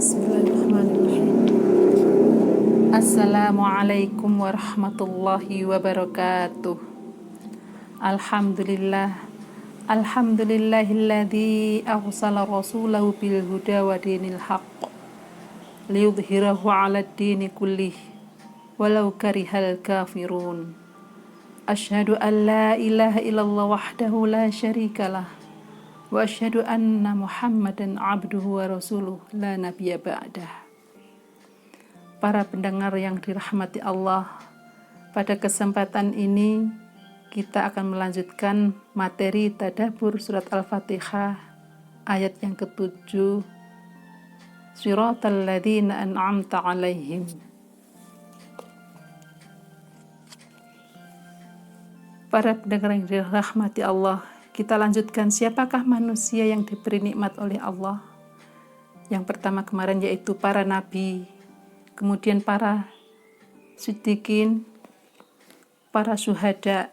Bismillahirrahmanirrahim. Assalamualaikum warahmatullahi wabarakatuh. Alhamdulillah. Alhamdulillahilladzi arsala rasulahu bil huda wa dinil haqq liyudhhirahu 'alad dini kullih walau karihal kafirun. Asyhadu an la ilaha illallah wahdahu la syarikalah wa asyhadu anna Muhammadan abduhu wa rasuluh la nabiyya ba'dah. Para pendengar yang dirahmati Allah, pada kesempatan ini kita akan melanjutkan materi tadabbur surat Al-Fatihah ayat yang ke-7, Shiratal ladzina an'amta 'alaihim. Para pendengar yang dirahmati Allah, kita lanjutkan siapakah manusia yang diberi nikmat oleh Allah. Yang pertama kemarin yaitu para nabi, kemudian para siddiqin, para syuhada,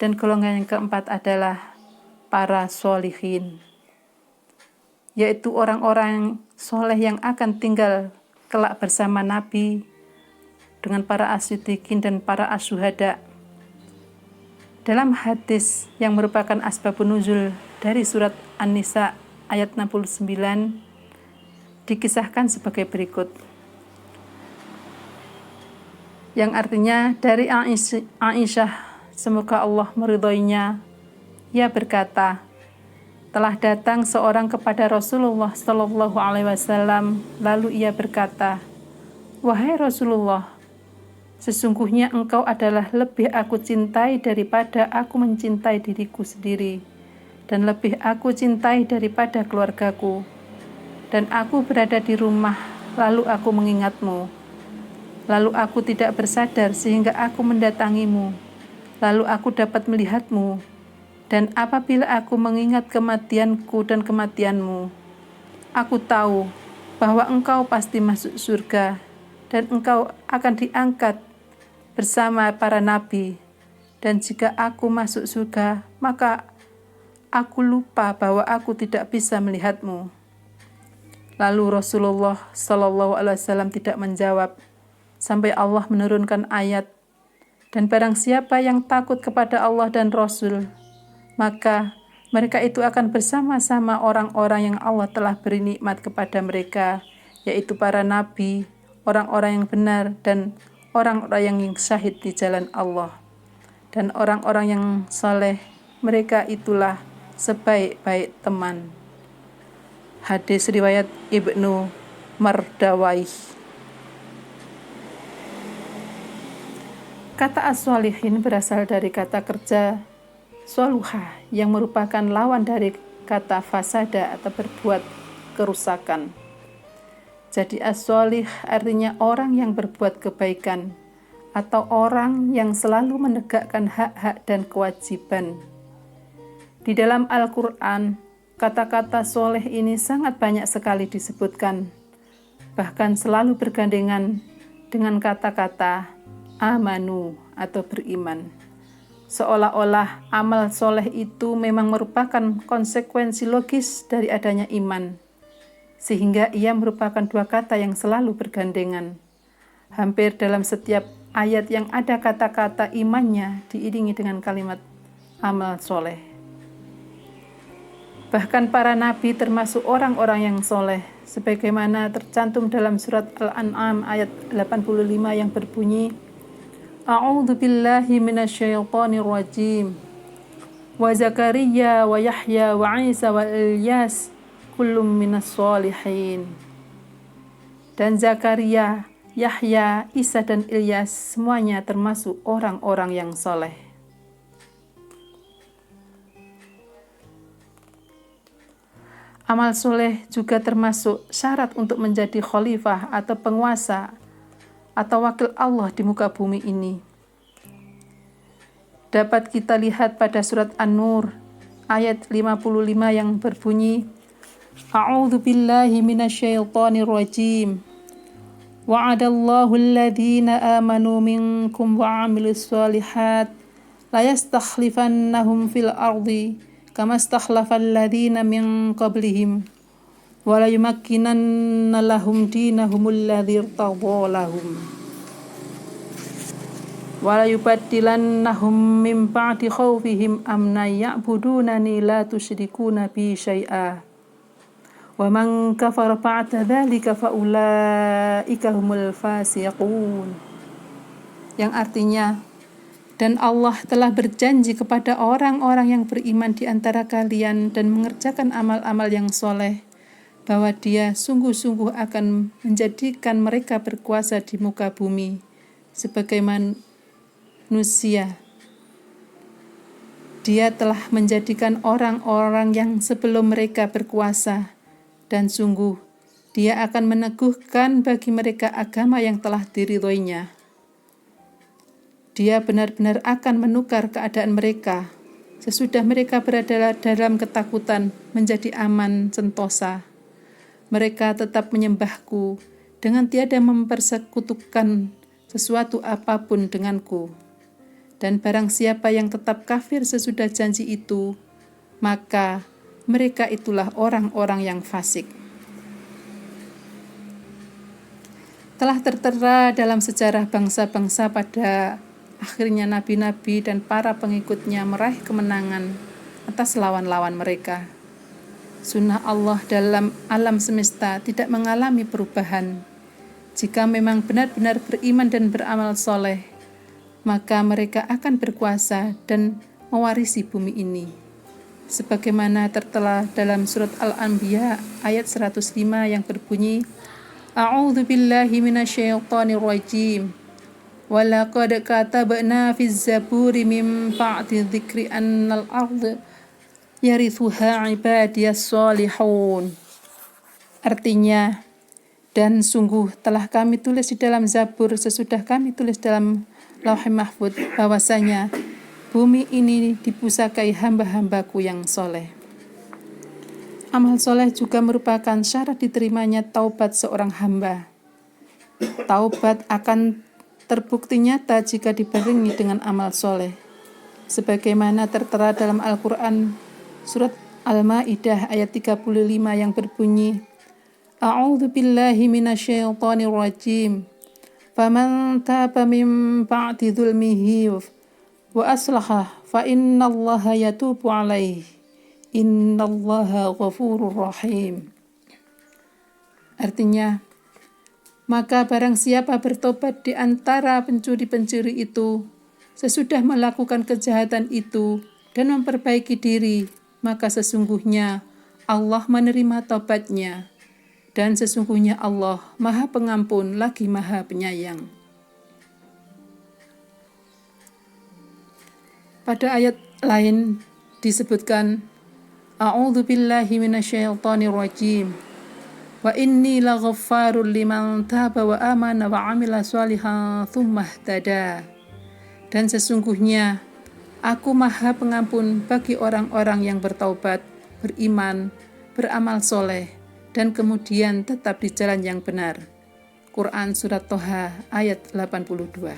dan golongan yang keempat adalah para sholihin, yaitu orang-orang soleh yang akan tinggal kelak bersama nabi dengan para as-siddiqin dan para as-syuhada. Dalam hadis yang merupakan asbabun nuzul dari surat An-Nisa ayat 69 dikisahkan sebagai berikut, yang artinya dari Aisyah, semoga Allah meridhoinya, ia berkata, telah datang seorang kepada Rasulullah Shallallahu Alaihi Wasallam, lalu ia berkata, wahai Rasulullah, sesungguhnya engkau adalah lebih aku cintai daripada aku mencintai diriku sendiri, dan lebih aku cintai daripada keluargaku. Dan aku berada di rumah, lalu aku mengingatmu. Lalu aku tidak bersadar sehingga aku mendatangimu. Lalu aku dapat melihatmu. Dan apabila aku mengingat kematianku dan kematianmu, aku tahu bahwa engkau pasti masuk surga, dan engkau akan diangkat bersama para nabi, dan jika aku masuk surga, maka aku lupa bahwa aku tidak bisa melihatmu. Lalu Rasulullah Shallallahu Alaihi Wasallam tidak menjawab sampai Allah menurunkan ayat, dan barang siapa yang takut kepada Allah dan Rasul, maka mereka itu akan bersama-sama orang-orang yang Allah telah beri nikmat kepada mereka, yaitu para nabi, orang-orang yang benar, dan orang-orang yang syahid di jalan Allah. Dan orang-orang yang saleh, mereka itulah sebaik-baik teman. Hadis riwayat Ibnu Mardawai. Kata as-sholihin berasal dari kata kerja soluha, yang merupakan lawan dari kata fasada atau berbuat kerusakan. Jadi as-sholih artinya orang yang berbuat kebaikan atau orang yang selalu menegakkan hak-hak dan kewajiban. Di dalam Al-Quran, kata-kata sholih ini sangat banyak sekali disebutkan, bahkan selalu bergandengan dengan kata-kata amanu atau beriman. Seolah-olah amal sholih itu memang merupakan konsekuensi logis dari adanya iman, sehingga ia merupakan dua kata yang selalu bergandengan. Hampir dalam setiap ayat yang ada kata-kata imannya diiringi dengan kalimat amal soleh. Bahkan para nabi termasuk orang-orang yang soleh, sebagaimana tercantum dalam surat Al-An'am ayat 85 yang berbunyi, A'udzu billahi minasyaitonir rajim. Wa Zakaria wa Yahya wa Isa wa Ilyas kullum minas sholihin. Dan Zakaria, Yahya, Isa dan Ilyas semuanya termasuk orang-orang yang soleh. Amal soleh juga termasuk syarat untuk menjadi khalifah atau penguasa atau wakil Allah di muka bumi ini. Dapat kita lihat pada surat An-Nur ayat 55 yang berbunyi, A'udzu billahi minasyaitonir rajim. Wa'adallahu alladhina amanu minkum wa 'amilus shalihat la yastakhlifannahum fil ardi kama stakhlafal ladzina min qablihim wa la yumakkinanna lahum dinahumul ladzi irtadha lahum wa la yubaddilannahum min ba'di khawfihim amna ya'budunani la tusyrikuna bi syai'a wa man kafara ba'da dzalika fa ulaika humul fasiqun, yang artinya, dan Allah telah berjanji kepada orang-orang yang beriman di antara kalian dan mengerjakan amal-amal yang soleh bahwa Dia sungguh-sungguh akan menjadikan mereka berkuasa di muka bumi sebagai manusia. Dia telah menjadikan orang-orang yang sebelum mereka berkuasa, dan sungguh Dia akan meneguhkan bagi mereka agama yang telah diridhoinya. Dia benar-benar akan menukar keadaan mereka sesudah mereka berada dalam ketakutan menjadi aman sentosa. Mereka tetap menyembahku dengan tiada mempersekutukan sesuatu apapun denganku. Dan barang siapa yang tetap kafir sesudah janji itu, maka mereka itulah orang-orang yang fasik. Telah tertera dalam sejarah bangsa-bangsa pada akhirnya nabi-nabi dan para pengikutnya meraih kemenangan atas lawan-lawan mereka. Sunnah Allah dalam alam semesta tidak mengalami perubahan. Jika memang benar-benar beriman dan beramal soleh, maka mereka akan berkuasa dan mewarisi bumi ini. Sebagaimana tertera dalam surat Al-Anbiya ayat 105 yang berbunyi, A'udzu billahi minasyaitonir rajim. Wa laqad katabna fiz zaburi min ba'di dzikri annal ardh yarithuha ibadiyas shalihun. Artinya, dan sungguh telah kami tulis di dalam Zabur sesudah kami tulis dalam Lauh Mahfuz bahwasanya bumi ini dipusakai hamba-hambaku yang soleh. Amal soleh juga merupakan syarat diterimanya taubat seorang hamba. Taubat akan terbukti nyata jika dibarengi dengan amal soleh. Sebagaimana tertera dalam Al-Quran surat Al-Ma'idah ayat 35 yang berbunyi, A'udzu billahi minasyaitonir rajim. Faman taba min ba'di dzulmihi wa aslaha fa innallaha yatubu alaihi innallaha ghafurur rahim. Artinya, maka barang siapa bertobat di antara pencuri-pencuri itu sesudah melakukan kejahatan itu dan memperbaiki diri, maka sesungguhnya Allah menerima taubatnya, dan sesungguhnya Allah Maha Pengampun lagi Maha Penyayang. Pada ayat lain disebutkan, A'udzu billahi minasyaitonir rajim. Wa inni laghaffarul liman taba wa amana wa 'amila shalihan tsumma ihtada. Dan sesungguhnya Aku Maha Pengampun bagi orang-orang yang bertaubat, beriman, beramal soleh, dan kemudian tetap di jalan yang benar. Quran Surat Toha ayat 82.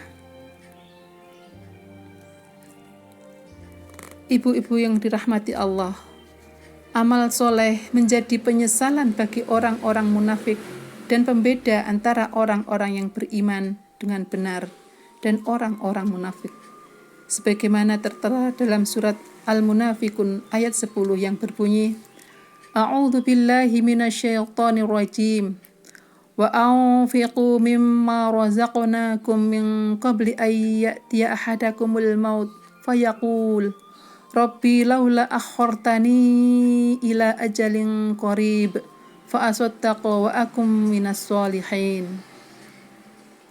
Ibu-ibu yang dirahmati Allah, amal soleh menjadi penyesalan bagi orang-orang munafik dan pembeda antara orang-orang yang beriman dengan benar dan orang-orang munafik. Sebagaimana tertera dalam surat Al-Munafikun ayat 10 yang berbunyi, A'udzu billahi minasyaitonir rajim. Wa anfiqu mimma razaqnakum min qabli ay ya'tiya ahadakumul maut fayaqul Rabbi laula akhartani ila ajalin qarib fa asaddaqu wa akum minas sholihin.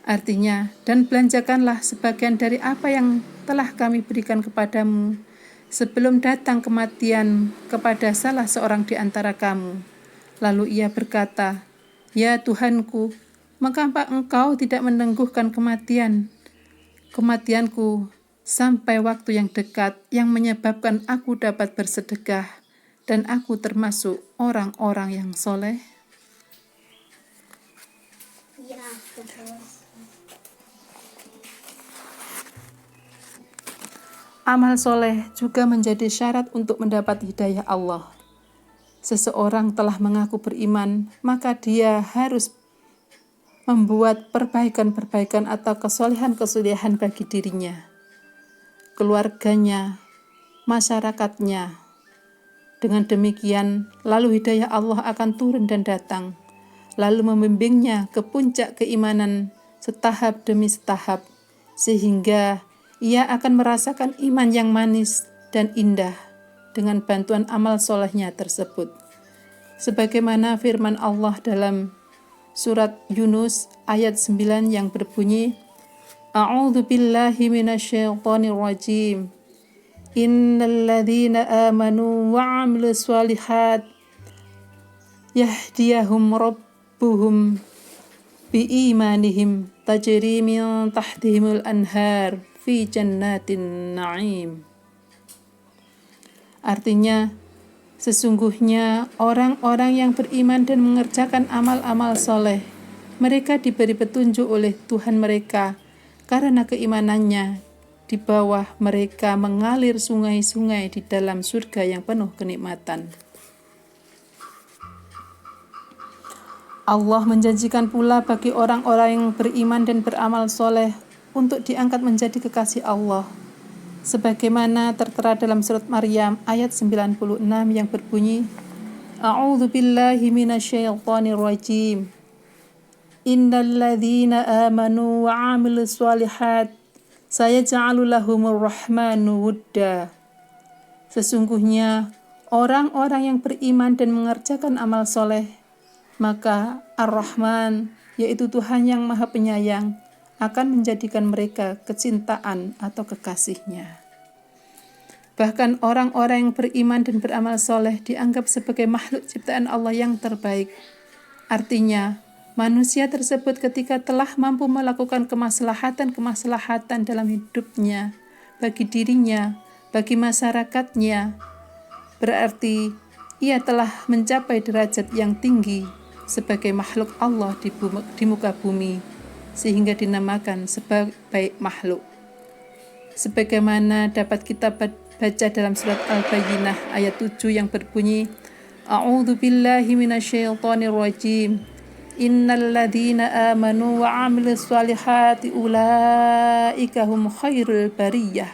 Artinya, dan belanjakanlah sebagian dari apa yang telah kami berikan kepadamu sebelum datang kematian kepada salah seorang di antara kamu. Lalu ia berkata, Ya Tuhanku, mengapa engkau tidak menangguhkan kematianku sampai waktu yang dekat yang menyebabkan aku dapat bersedekah dan aku termasuk orang-orang yang soleh? Amal soleh juga menjadi syarat untuk mendapat hidayah Allah. seseorang telah mengaku beriman, maka dia harus membuat perbaikan-perbaikan atau kesolehan-kesolehan bagi dirinya, keluarganya, masyarakatnya. Dengan demikian, lalu hidayah Allah akan turun dan datang, lalu membimbingnya ke puncak keimanan setahap demi setahap, sehingga ia akan merasakan iman yang manis dan indah dengan bantuan amal solehnya tersebut. Sebagaimana firman Allah dalam surat Yunus ayat 9 yang berbunyi, A'udzu billahi minasyaitonir rajim. Innal ladzina amanu wa 'amilus shalihat yahdiyahum rabbuhum biimanihim tajri min tahtihimul anhar fi jannatin na'im. Artinya, sesungguhnya orang-orang yang beriman dan mengerjakan amal-amal soleh, mereka diberi petunjuk oleh Tuhan mereka karena keimanannya. Di bawah mereka mengalir sungai-sungai di dalam surga yang penuh kenikmatan. Allah menjanjikan pula bagi orang-orang yang beriman dan beramal soleh untuk diangkat menjadi kekasih Allah. Sebagaimana tertera dalam surat Maryam ayat 96 yang berbunyi, A'udzu billahi minasyaitonir rajim. Innal ladzina amanu wa 'amilus shalihat sayaj'alu lahumur rahmanu wudda. Sesungguhnya orang-orang yang beriman dan mengerjakan amal soleh, maka Ar-Rahman, yaitu Tuhan yang Maha Penyayang, akan menjadikan mereka kecintaan atau kekasihnya. Bahkan orang-orang yang beriman dan beramal soleh dianggap sebagai makhluk ciptaan Allah yang terbaik. Artinya, manusia tersebut ketika telah mampu melakukan kemaslahatan dalam hidupnya, bagi dirinya, bagi masyarakatnya, berarti ia telah mencapai derajat yang tinggi sebagai makhluk Allah di muka bumi, sehingga dinamakan sebagai makhluk. Sebagaimana dapat kita baca dalam surat Al-Bayyinah ayat 7 yang berbunyi, A'udzu billahi minasyaitonir rajim. Innal ladzina amanu wa 'amilus shalihati ulaika hum khairul bariyah.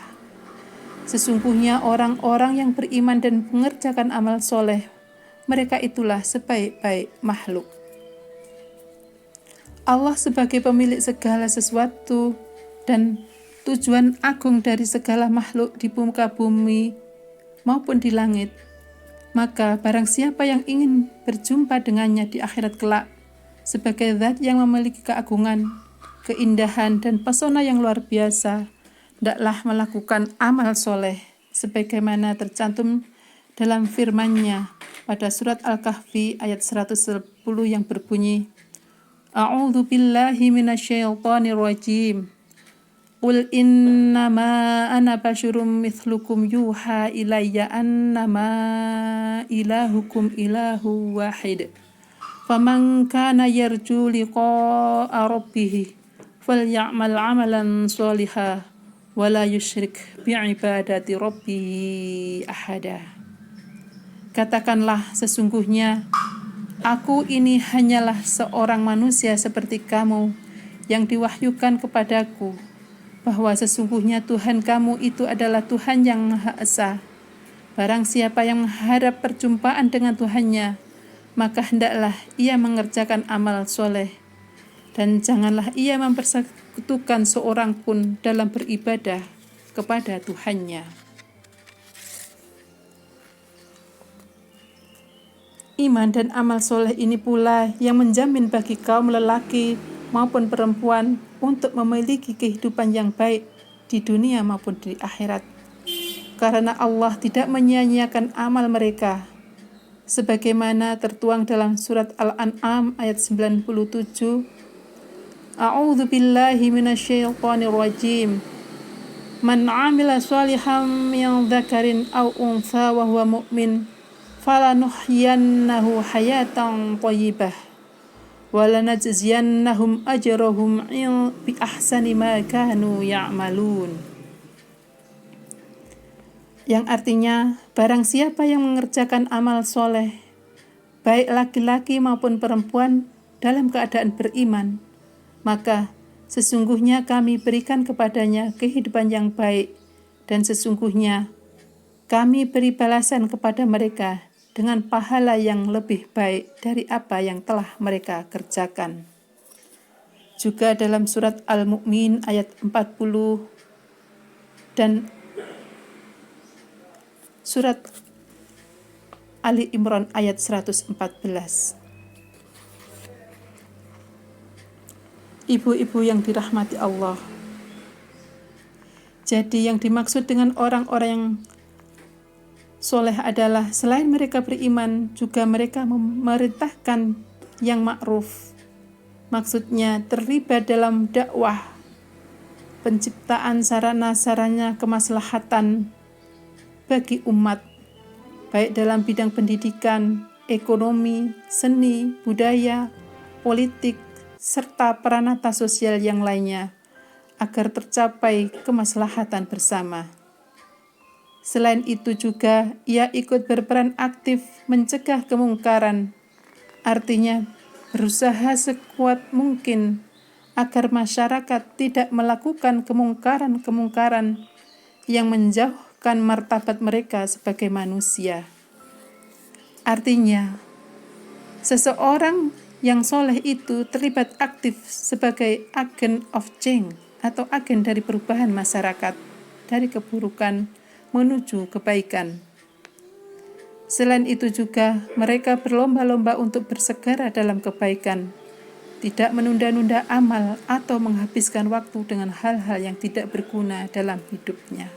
Sesungguhnya orang-orang yang beriman dan mengerjakan amal soleh, mereka itulah sebaik-baik makhluk. Allah sebagai pemilik segala sesuatu dan tujuan agung dari segala makhluk di muka bumi maupun di langit, maka barang siapa yang ingin berjumpa dengannya di akhirat kelak, sebagai zat yang memiliki keagungan, keindahan, dan pesona yang luar biasa, hendaklah melakukan amal soleh, sebagaimana tercantum dalam firman-Nya pada surat Al-Kahfi ayat 110 yang berbunyi, A'udzu billahi minasyaitonir rajim. Qul innama ana basyarum mithlukum yuha ilayya annama ilahukum ilahu wahid. Faman kana yarju liqa'a rabbih faly'amal 'amalan shalihan wa la yusyrik bi'ibadati rabbih ahada. Katakanlah, sesungguhnya aku ini hanyalah seorang manusia seperti kamu yang diwahyukan kepadaku, bahwa sesungguhnya Tuhan kamu itu adalah Tuhan yang Maha Esa. Barang siapa yang mengharap perjumpaan dengan Tuhannya, maka hendaklah ia mengerjakan amal soleh, dan janganlah ia mempersekutukan seorang pun dalam beribadah kepada Tuhannya. Iman dan amal soleh ini pula yang menjamin bagi kaum lelaki maupun perempuan untuk memiliki kehidupan yang baik di dunia maupun di akhirat, karena Allah tidak menyia-nyiakan amal mereka, sebagaimana tertuang dalam surat Al-An'am ayat 97, A'udzu billahi minasyaitonir rajim. Man 'amila shalihan min dzakarin aw untha wa huwa mu'min falanuhyiyannahu hayatan thayyibah wa lanajziyannahum ajrahum bi ahsani ma kanu ya'malun. Yang artinya, barang siapa yang mengerjakan amal soleh baik laki-laki maupun perempuan dalam keadaan beriman, maka sesungguhnya kami berikan kepadanya kehidupan yang baik, dan sesungguhnya kami beri balasan kepada mereka dengan pahala yang lebih baik dari apa yang telah mereka kerjakan. Juga dalam surat Al-Mu'min ayat 40 dan surat Ali Imran ayat 114. Ibu-ibu yang dirahmati Allah. Jadi yang dimaksud dengan orang-orang yang soleh adalah selain mereka beriman, juga mereka memerintahkan yang ma'ruf. Maksudnya terlibat dalam dakwah, penciptaan sarana-sarana kemaslahatan bagi umat, baik dalam bidang pendidikan, ekonomi, seni, budaya, politik, serta peranata sosial yang lainnya, agar tercapai kemaslahatan bersama. Selain itu juga ia ikut berperan aktif mencegah kemungkaran, artinya berusaha sekuat mungkin agar masyarakat tidak melakukan kemungkaran-kemungkaran yang menjauhkan martabat mereka sebagai manusia. Artinya, seseorang yang soleh itu terlibat aktif sebagai agent of change atau agen dari perubahan masyarakat dari keburukan menuju kebaikan. Selain itu juga mereka berlomba-lomba untuk bersegera dalam kebaikan, tidak menunda-nunda amal atau menghabiskan waktu dengan hal-hal yang tidak berguna dalam hidupnya.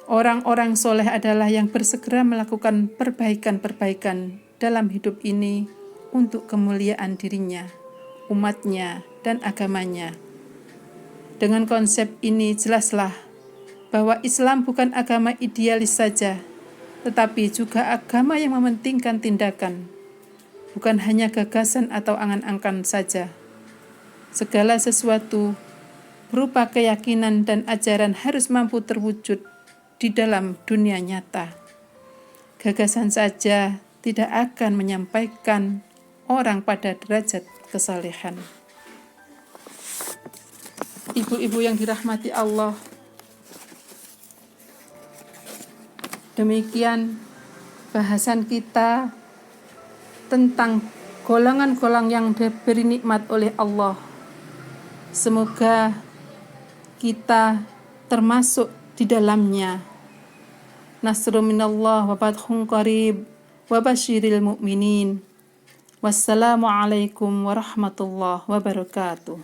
Orang-orang soleh adalah yang bersegera melakukan perbaikan-perbaikan dalam hidup ini untuk kemuliaan dirinya, umatnya, dan agamanya. Dengan konsep ini jelaslah bahwa Islam bukan agama idealis saja, tetapi juga agama yang mementingkan tindakan, bukan hanya gagasan atau angan-angan saja. Segala sesuatu berupa keyakinan dan ajaran harus mampu terwujud di dalam dunia nyata. Gagasan saja tidak akan menyampaikan orang pada derajat kesalehan. Ibu-ibu yang dirahmati Allah, demikian bahasan kita tentang golongan-golongan yang diberi nikmat oleh Allah. Semoga kita termasuk di dalamnya. Nasrun minallah wa fathun qarib wa basyiril mu'minin. Wassalamualaikum warahmatullahi wabarakatuh.